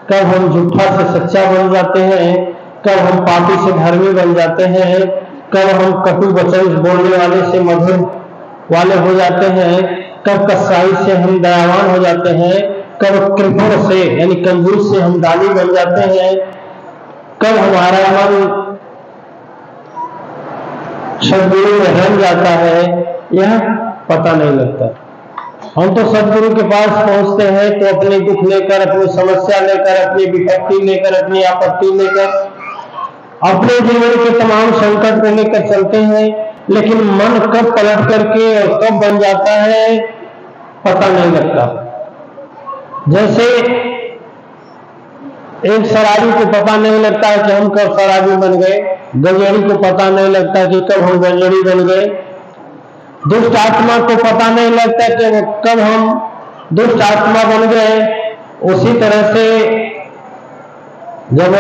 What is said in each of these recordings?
कब हम झूठा से सच्चा बन जाते हैं, कब हम पापी से धर्मी बन जाते हैं, कब हम कटु वचन बोलने वाले से मधुर वाले हो जाते हैं, कब कसाई से हम दयावान हो जाते हैं, कब कृपण से यानी कंजूस से हम दानी बन जाते हैं, कब हमारा मन सदगुरु में रम जाता है, यह पता नहीं लगता। हम तो सदगुरु के पास पहुंचते हैं तो अपने दुख लेकर, अपनी समस्या लेकर, अपनी विपत्ति लेकर, अपनी आपत्ति लेकर, अपने जीवन के तमाम संकट को लेकर चलते हैं, लेकिन मन कब पलट करके और कब बन जाता है पता नहीं लगता। जैसे एक शराबी को पता नहीं लगता है कि हम कब शराबी बन गए, गंजेड़ी को पता नहीं लगता कि कब हम गंजेड़ी बन गए, दुष्ट आत्मा को पता नहीं लगता कि कब हम दुष्ट आत्मा बन गए। उसी तरह से जब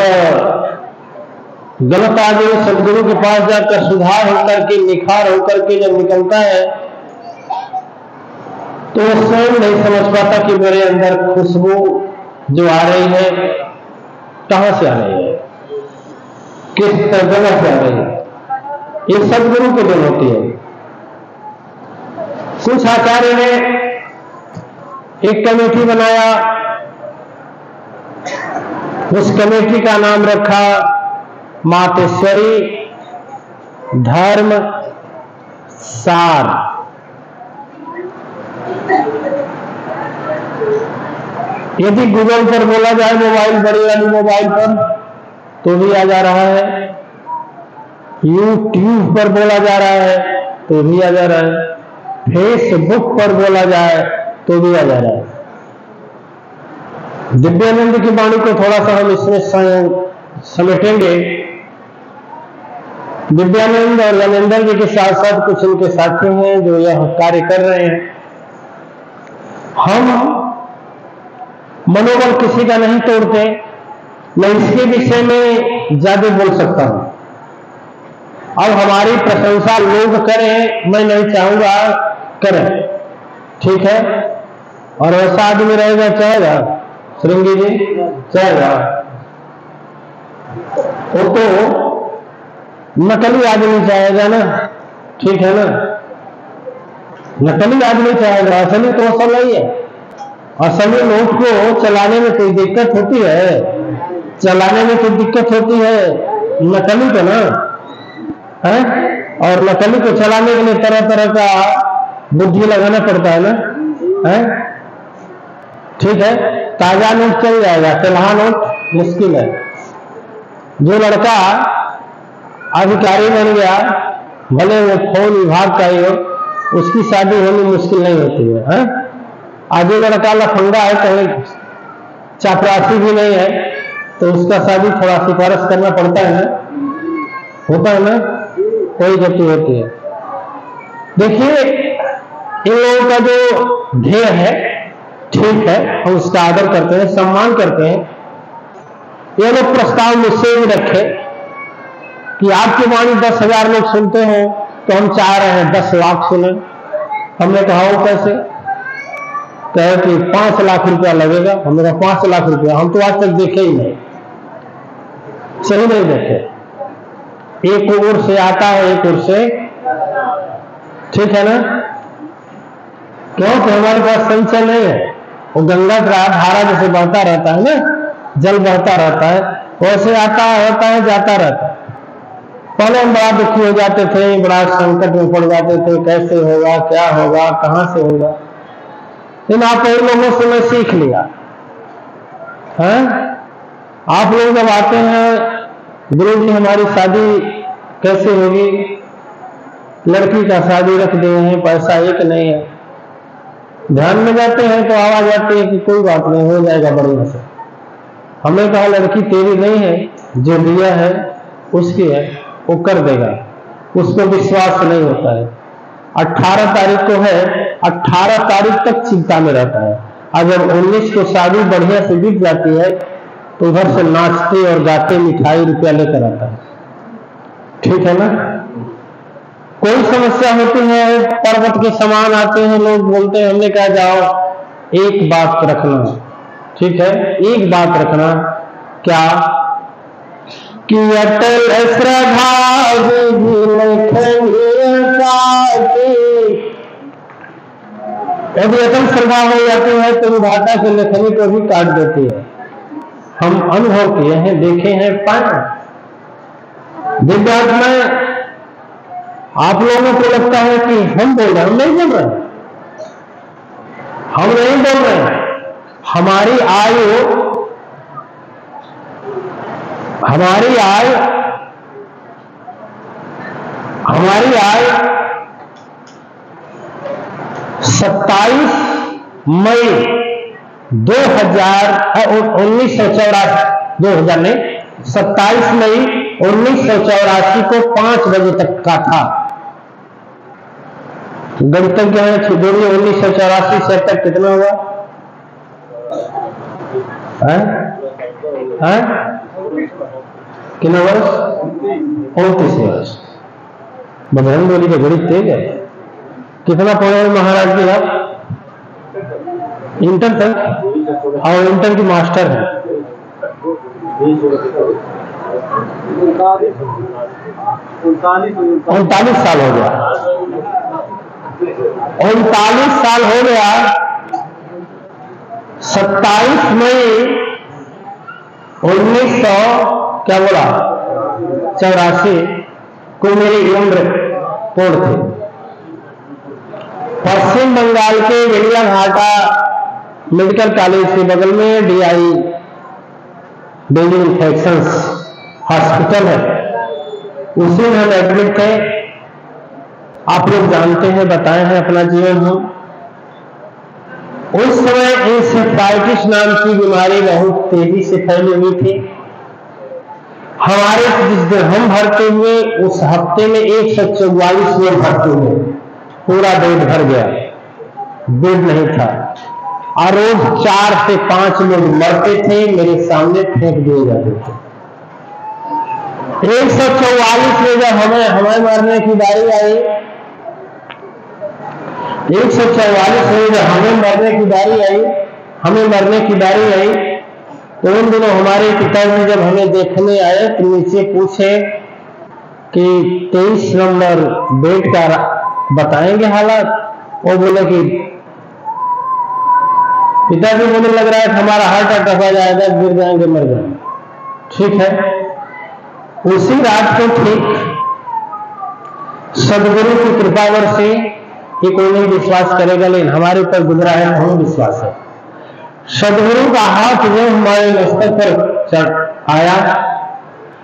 गलत आदमी सदगुरु के पास जाकर सुधार होकर के, निखार होकर के जब निकलता है तो वो स्वयं नहीं समझ पाता कि मेरे अंदर खुशबू जो आ रही है कहां से आ रही है, किस जगह से आ रही है। ये सदगुरु के दिन होती है। कुछ आचार्य ने एक कमेटी बनाया, उस कमेटी का नाम रखा मातेश्वरी धर्म सार। यदि गूगल पर बोला जाए मोबाइल, बड़ी वाली मोबाइल पर, तो भी आ जा रहा है, यूट्यूब पर बोला जा रहा है तो भी आ जा रहा है, फेसबुक पर बोला जाए तो भी आ जा रहा है। दिव्यानंद की वाणी को थोड़ा सा हम इसमें समेटेंगे। दिव्यानंद और ज्ञानेंद्र जी के साथ साथ कुछ उनके साथी हैं जो यह कार्य कर रहे हैं। हम मनोबल किसी का नहीं तोड़ते, मैं इसके विषय में ज्यादा बोल सकता हूं। अब हमारी प्रशंसा लोग करें, मैं नहीं चाहूंगा करें, ठीक है। और ऐसा आदमी रहेगा चाहेगा, श्रृंगी जी चाहेगा, वो तो नकली आदमी चाहेगा ना, ठीक है ना। नकली आदमी चाहेगा, असली तो असल नहीं है। असली नोट को चलाने में कोई दिक्कत होती है, चलाने में कोई दिक्कत होती है, नकली को ना है। और नकली को चलाने के लिए तरह तरह का बुद्धि लगाना पड़ता है ना, है ठीक है। ताजा नोट चल जाएगा, तेलहा नोट मुश्किल है। जो लड़का अधिकारी बन गया, भले वो फौज विभाग का ही हो, उसकी शादी होनी मुश्किल नहीं होती है। आगे लड़का लफंगा है, कहीं चापरासी भी नहीं है, तो उसका शादी थोड़ा सिफारिश करना पड़ता है ना, होता है ना, कोई गति होती है। देखिए इन लोगों का जो ध्येय है ठीक है, हम उसका आदर करते हैं, सम्मान करते हैं। ये लोग प्रस्ताव मुझसे भी रखे कि आपकी वाणी 10,000 लोग सुनते हो, तो हम चाह रहे हैं 10 लाख सुने। हमने कहा वो कैसे, कहे कि 5 लाख रुपया लगेगा। हमने कहा 5 लाख रुपया, हम तो आज तक देखे ही नहीं, सही नहीं देखे। एक ओर से आता है, एक ओर से, ठीक है ना, क्योंकि हमारे पास संचय नहीं है। वो गंगा का धारा जैसे बहता रहता है ना, जल बहता रहता है, वैसे आता होता है, जाता रहता है। पहले हम बड़ा दुखी हो जाते थे, बड़ा संकट में पड़ जाते थे, कैसे होगा, क्या होगा, कहां से होगा। लेकिन आप इन लोगों से मैं सीख लिया है। आप लोग जब आते हैं, गुरु जी हमारी शादी कैसे होगी, लड़की का शादी रख दिए हैं, पैसा एक नहीं है। ध्यान में जाते हैं तो आवाज आती है कि कोई बात नहीं, हो जाएगा बढ़िया से। हमने कहा लड़की तेरी नहीं है, जो दिया है उसकी है, वो कर देगा। उसको विश्वास नहीं होता है। 18 तारीख को है, 18 तारीख तक चिंता में रहता है। अगर 19 को शादी बढ़िया से बीत जाती है तो उधर से नाचते और गाते मिठाई रुपया लेकर आता है, ठीक है ना। कोई समस्या होती है, पर्वत के समान आते हैं लोग, बोलते हैं, हमने कहा जाओ एक बात रखना, ठीक है, एक बात रखना, क्या कि अटल श्रद्धा यदि अटल श्रद्धा हो जाती है तो विधाता के लेखनी को भी काट देती है। हम अनुभव किए हैं, देखे हैं, पाए। दिव्यात्माएं, आप लोगों को लगता है कि हम बोल रहे हैं, हम नहीं बोल रहे, हम नहीं बोल रहे। हमारी आयु 27 मई 27 मई 1984 को 5 बजे तक का था। गणतज्ञ है, 1984 से तक कितना हुआ है? कितना वर्ष? 29 वर्ष। बजरंग बली के गणित तेज है। कितना पढ़े महाराज जी आप? इंटर तक, और इंटर की मास्टर है। 39 साल हो गया। 39 साल हो गया। 27 मई 1984 को मेरी उम्र पूर्ण थी। पश्चिम बंगाल के वेलियाघाटा मेडिकल कॉलेज के बगल में DI डेंगू इन्फेक्शंस हॉस्पिटल है, उसी में हम एडमिट थे। आप लोग जानते हैं, बताए हैं अपना जीवन हम। उस समय इंसेफ्लाइटिस नाम की बीमारी बहुत तेजी से फैली हुई थी। हमारे जिस दिन हम भर्ती हुए उस हफ्ते में 144 लोग भर्ती हुए, पूरा बेड भर गया, बेड नहीं था। और रोज 4 से 5 लोग मरते थे, मेरे सामने फेंक दिए जाते थे। 144 में जब हमें मरने की बारी आई, 144 में जब हमें मरने की बारी आई, तो उन दिनों हमारे पिताजी जब हमें देखने आए तो नीचे पूछे कि 23 नंबर बेड का बताएंगे हालात। वो बोले कि पिताजी बोले लग रहा है कि हमारा हार्ट अटैक आ जाएगा, गिर जाएंगे, मर जाएंगे। ठीक है, उसी रात को ठीक सदगुरु की कृपावर से, कि कोई नहीं विश्वास करेगा लेकिन हमारे ऊपर गुजरा है, हमें विश्वास है। सदगुरु का हाथ जो हमारे मस्तक पर चढ़ आया,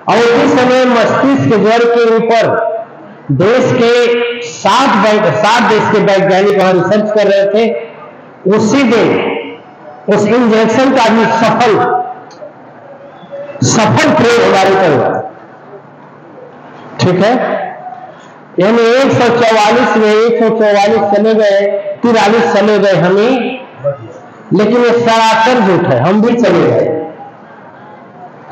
और उसी समय मस्तिष्क ज्वर के ऊपर देश के 7 देश के वैज्ञानिक वहां रिसर्च कर रहे थे। उसी दिन उस इंजेक्शन का भी सफल प्रयोग हमारे पर हुआ। ठीक है, यानी 144 में 144 चले गए, 43 चले गए हमें, लेकिन ये सरासर झूठ है, हम भी चले गए।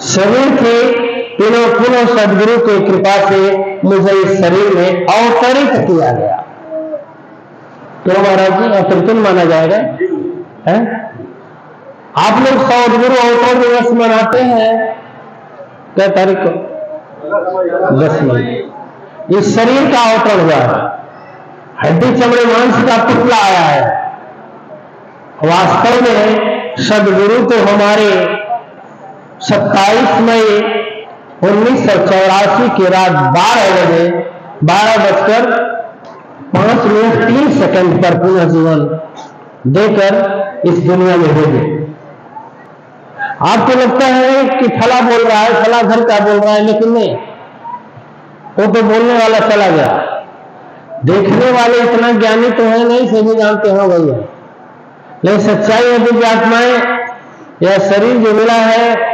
शरीर के पुनः सदगुरु की कृपा से मुझे इस शरीर में अवतरित किया गया। तो महाराज जी अवतरित माना जाएगा है? आप लोग सदगुरु अवतरण दिवस मनाते हैं क्या तारीख को? 10 मई। इस शरीर का अवतरण हुआ है, हड्डी चमड़े मांस का पुतला आया है। वास्तव में सदगुरु तो हमारे 27 मई 1984 की रात 12:05 पर पुनः जीवन देकर इस दुनिया में हो गए। आपको लगता है कि फला बोल रहा है, फला घर का बोल रहा है, लेकिन नहीं, वो तो बोलने वाला चला गया। देखने वाले इतना ज्ञानी तो है नहीं, सभी जानते हो भैया, लेकिन सच्चाई है दिव्यात्माएं, यह शरीर जो मिला है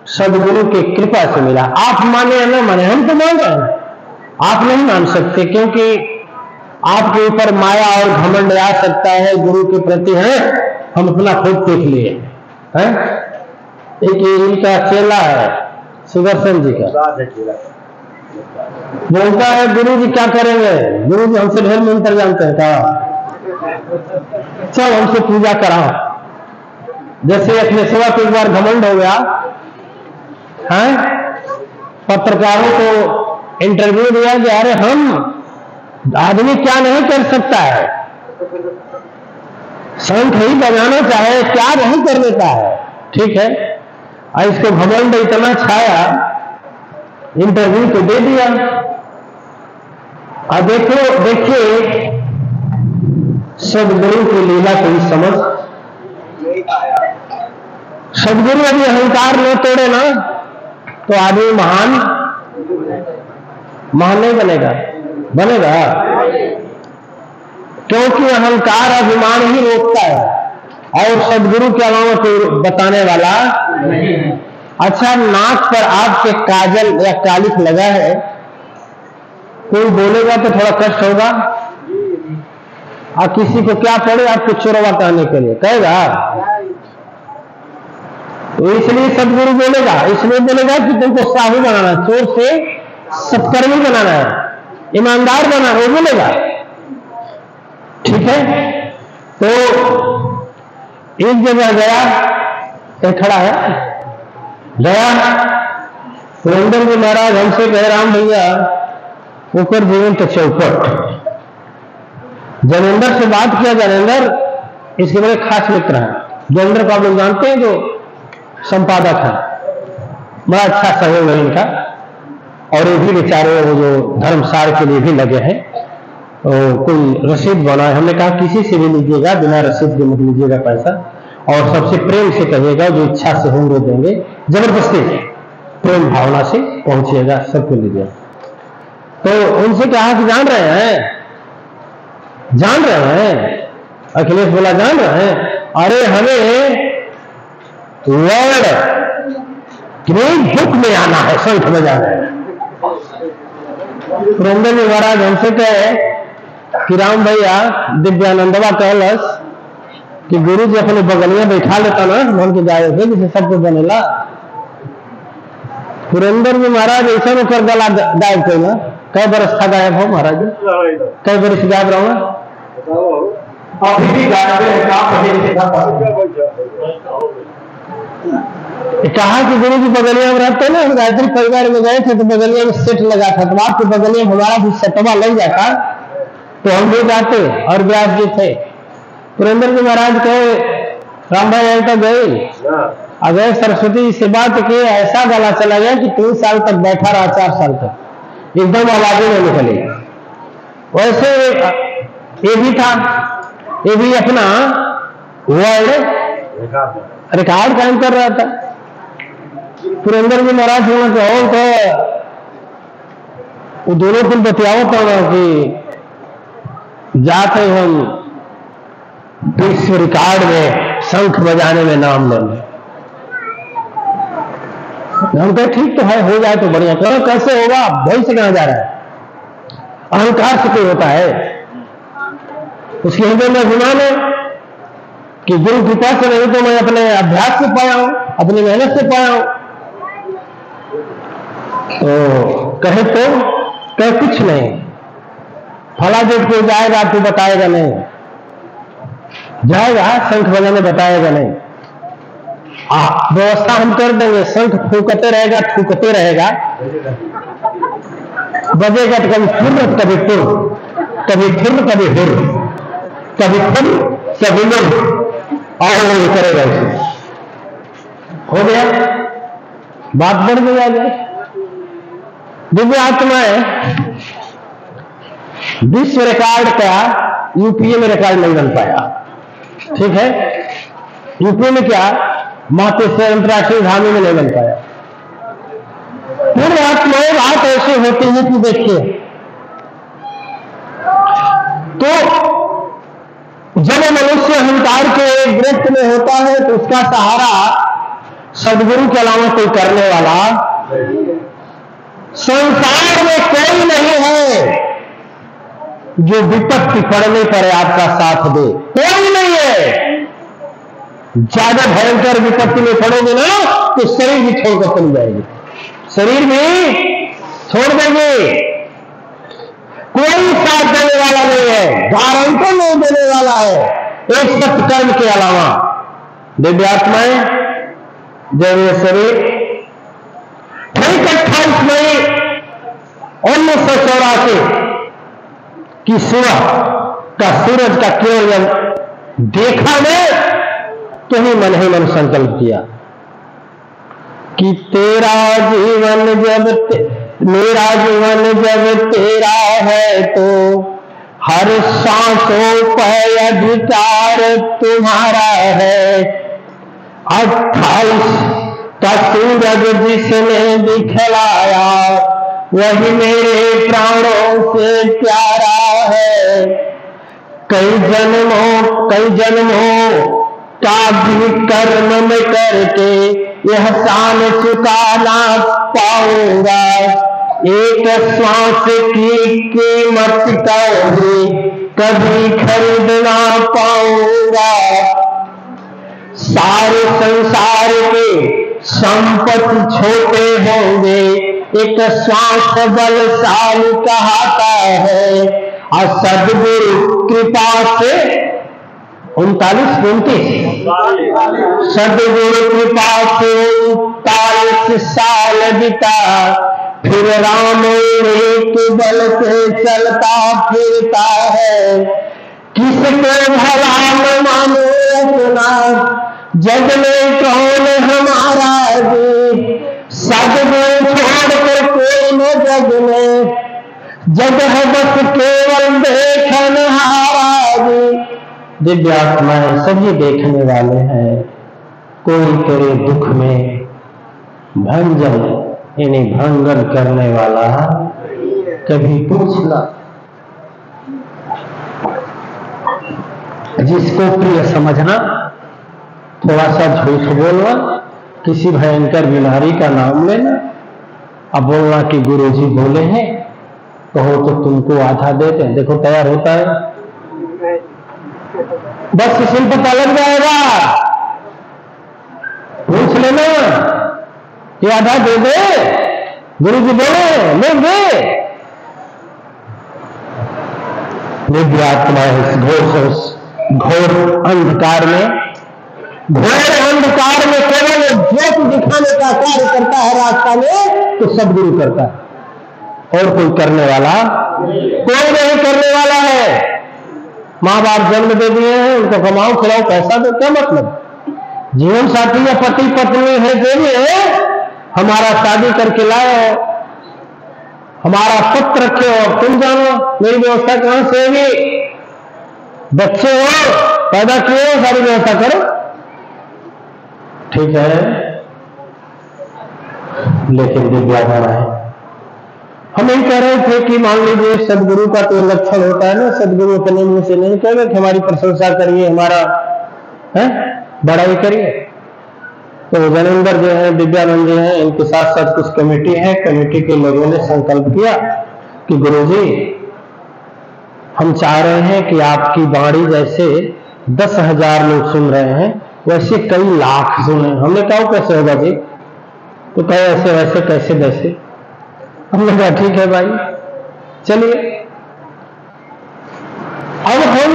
सदगुरु की कृपा से मिला। आप माने या न माने, हम तो मान रहे हैं, आप नहीं मान सकते, क्योंकि आपके ऊपर माया और घमंड आ सकता है गुरु के प्रति, है हम अपना खुद देख लिए हैं। एक इनका चेला है सुदर्शन जी का, बोलता है गुरु जी क्या करेंगे, गुरु जी हमसे ढेर मंत्र जानते हैं, कहा चल हमसे पूजा कराओ। जैसे अखिलेश्वर को एक बार घमंड हो गया है, पत्रकारों को इंटरव्यू दिया कि अरे हम आदमी क्या नहीं कर सकता है, शंख ही बजाना चाहे क्या नहीं कर लेता है, ठीक है। और इसको घमंड इतना छाया, इंटरव्यू तो दे दिया। अब देखिए सदगुरु की लीला कोई समझ, सदगुरु यदि अहंकार न तोड़े ना तो आदमी महान नहीं बनेगा, क्योंकि अहंकार अभिमान ही रोकता है और सदगुरु के अलावा कोई बताने वाला नहीं। अच्छा, नाक पर आपके काजल या कालिख लगा है, कोई बोलेगा तो थोड़ा कष्ट होगा, और किसी को क्या पड़े आपको चोरवा कहने के लिए, कहेगा? तो इसलिए सदगुरु बोलेगा, इसलिए बोलेगा कि तुमको साहू बनाना, चोर से सत्कर्मी बनाना है, ईमानदार बनाना, वो बोलेगा, ठीक है। तो एक जगह गया, खड़ा है, गया पुरंदर जी महाराज हमसे कह राम भैया ऊपर जीवन तो चौपट। जनेंद्र से बात किया, जनेंद्र इसके बड़े खास मित्र हैं। जनेंद्र को आप लोग जानते हैं, जो संपादक है, बड़ा अच्छा सहयोग है इनका, और ये भी बेचारे वो जो धर्मसार के लिए भी लगे हैं। कोई रसीद बना है, हमने कहा किसी से भी लीजिएगा, बिना रसीद के मत लीजिएगा पैसा, और सबसे प्रेम से कहिएगा, जो इच्छा से होंगे देंगे, जबरदस्ती प्रेम भावना से पहुंचिएगा, सबको लीजिएगा। तो उनसे कहा कि जान रहे हैं, अखिलेश बोला जान रहे हैं, अरे हमें वर्ल्ड ग्रीन बुक में आना है, शंख बजाना है। पुरंदर जी महाराज हमसे कहे कि राम भैया दिव्यानंदवा कहलस कि गुरु जी अपने बगलिया बैठा लेता ना, मन के जाए थे जिसे सबको बनेला। पुरंदर जी महाराज ऐसा होकर गला गायब कोई ना, कई बरस था गायब हो महाराज, कई बरस गायब रहो, कहा कि गुरु जी बगलिया में रहते ना, गायत्री परिवार में गए थे तो बगलिया में सेट लगा था, तो आपके बगलिया में हमारा भी सेटवा लग जाता तो हम भी जाते, और व्यास जी थे। पुरंदर जी महाराज कहे राम भाई ऐसा गए, अगर सरस्वती जी से बात की, ऐसा गला चला गया कि 3 साल तक बैठा रहा, 4 साल तक एकदम आवाजें नहीं निकली। वैसे ये भी था, ये भी अपना वर्ल्ड रिकॉर्ड कायम कर रहा था। पुरंदर जी महाराज कहो तो वो दोनों को बतियाओ तो कि जाते हम विश्व रिकॉर्ड में शंख बजाने में नाम लेंगे। हम कहे ठीक तो है, हो जाए तो बढ़िया। कहो कैसे होगा, भय से कहा जा रहा है, अहंकार से कोई होता है, उसके हृदय में अभिमान है कि गुरु कृपा से नहीं तो मैं अपने अभ्यास से पाया हूं, अपनी मेहनत से पाया हूं। तो कहे कुछ नहीं, फला डेट को जाएगा तो बताएगा नहीं, जाएगा शंख बजाने बताएगा नहीं, व्यवस्था हम कर देंगे, शंख फूकते रहेगा, थूकते रहेगा, बजेगा तो कभी फुर कभी फुर, कभी फुर कभी हुर, कभी फुर कभी मुर, और वो करेगा उसे। हो गया, बात बढ़ गई। दिव्य आत्माएं विश्व रिकॉर्ड का यूपीए में रिकॉर्ड नहीं बन पाया, ठीक है। यूपीए में क्या, महातेश्वर अंतर्राष्ट्रीय धामी में नहीं बन पाया। पूर्ण आत्माएं बात ऐसे होती है कि देखिए, तो जब मनुष्य अहंकार के ग्रस्त में होता है तो उसका सहारा सदगुरु के अलावा कोई करने वाला संसार में कोई नहीं है जो विपत्ति पड़ने पर आपका साथ दे, कोई नहीं है। ज्यादा भयंकर विपत्ति में पड़ोगे ना तो शरीर भी छोड़कर चली जाएगी, शरीर भी छोड़ देंगे, कोई साथ देने वाला नहीं है, गारंटी नहीं देने वाला है एक सत्कर्म के अलावा। दिव्यात्माएं जब ये शरीर ठीक 28 मई 1984 की सुबह का सूरज का किरण जब देखा मैं तो ही मन संकल्प किया कि तेरा जीवन जब मेरा जीवन जब तेरा है तो हर सांसों पर अधिकार तुम्हारा है। 28 का सूरज जिसने दिखलाया वही मेरे प्राणों से प्यारा है। कई जन्मों का भी कर्म में करके यह शान चुकाना पाऊंगा। एक श्वास की कीमत कभी खरीद ना पाऊंगा। सारे संसार के संपत्ति छोटे होंगे, एक श्वास बलशाली कहता है। और सद्गुरु कृपा से 39-29 सद्गुरु कृपा से 39 साल बिता, फिर राम के बल से चलता फिरता है। किसको भला न मानो अपना, जग में कौन हमारा जी। सद्गुरु छोड़कर कोई न जग में, जग है बस केवल देखनहारा जी। दिव्यात्माएं सभी देखने वाले हैं। कोई तेरे दुख में भंजन यानी भंगन करने वाला कभी पूछना। जिसको प्रिय समझना, थोड़ा सा झूठ बोलना, किसी भयंकर बीमारी का नाम लेना, अब बोलना कि गुरुजी बोले हैं, कहो तो तुमको आधा देते हैं। देखो तैयार होता है, बस इसी पता लग जाएगा। पूछ लेना कि आधा दे दे, गुरुजी बोले लेंगे। दिव्यात्मा इस घोर अंधकार में केवल ज्योत दिखाने का कार्य करता है रास्ता में, तो सदगुरु करता है, और कोई करने वाला कोई नहीं करने वाला है। माँ बाप जन्म दे दिए हैं, उनको कमाओ खिलाओ पैसा दो, क्या मतलब। जीवन साथी या पति पत्नी है देने, हमारा शादी करके लाए, हमारा पत्र रखे हो, अब तुम जानो मेरी व्यवस्था कहां से होगी। बच्चे हो, पैदा किए हो, सारी व्यवस्था करो, ठीक है। लेकिन दिव्यात्मा है, हम यही कह रहे थे कि मान लीजिए सदगुरु का तो लक्षण होता है ना, सदगुरु अपने मुंह से नहीं कहेंगे कि हमारी प्रशंसा करिए, हमारा बड़ाई करिए। तो जनेंद्र जो है, दिव्यानंद जो है, इनके साथ साथ कुछ कमेटी है, कमेटी के लोगों ने संकल्प किया कि गुरुजी हम चाह रहे हैं कि आपकी वाणी जैसे 10,000 लोग सुन रहे हैं, वैसे कई लाख सुने। हमने कहा कैसे होगा जी, तो कहे ऐसे वैसे कैसे वैसे। हमने कहा ठीक है भाई चलिए। अब हम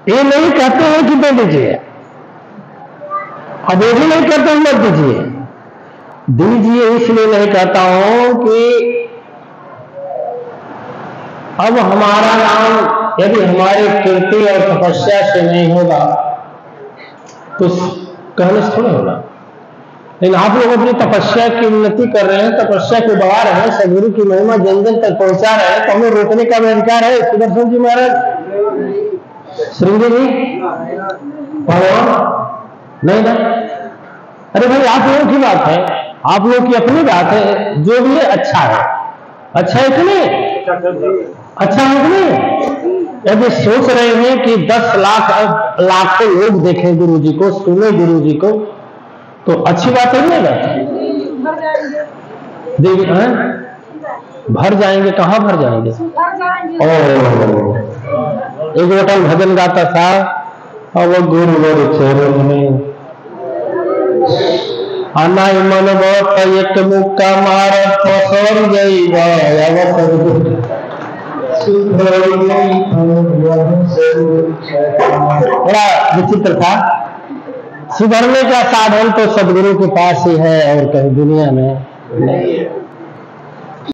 ये नहीं कहते हैं कि दे दीजिए, अब ये भी नहीं कहते मत दीजिए, दीजिए इसलिए नहीं कहता हूं कि अब हमारा नाम यदि हमारी कीर्ति और तपस्या से नहीं होगा तो कहने से थोड़ा होगा। लेकिन आप लोग अपनी तपस्या की उन्नति कर रहे हैं, तपस्या को बढ़ा रहे हैं, सदगुरु की महिमा जन जन तक पहुंचा रहे हैं, तो हमें रोकने का भी अधिकार है। सुदर्शन जी महाराज, श्रृंगी जी, भगवान नहीं ना। अरे भाई आप लोगों की बात है, आप लोगों की अपनी बात है, जो भी है अच्छा है। अच्छा है कि नहीं, अच्छा है कि नहीं। यदि सोच रहे हैं कि 10 लाखों लोग देखें गुरु जी को, सुने गुरु जी को, तो अच्छी बात है ना। देवी भर जाएंगे, कहाँ भर जाएंगे। एक बेटा भजन गाता था, और वो गुरु गुरु चरण में अनाई मन बहुत एक मुक्का मार फसर गई। बड़ा विचित्र था, सुधरने का साधन तो सदगुरु के पास ही है और कहीं दुनिया में नहीं है।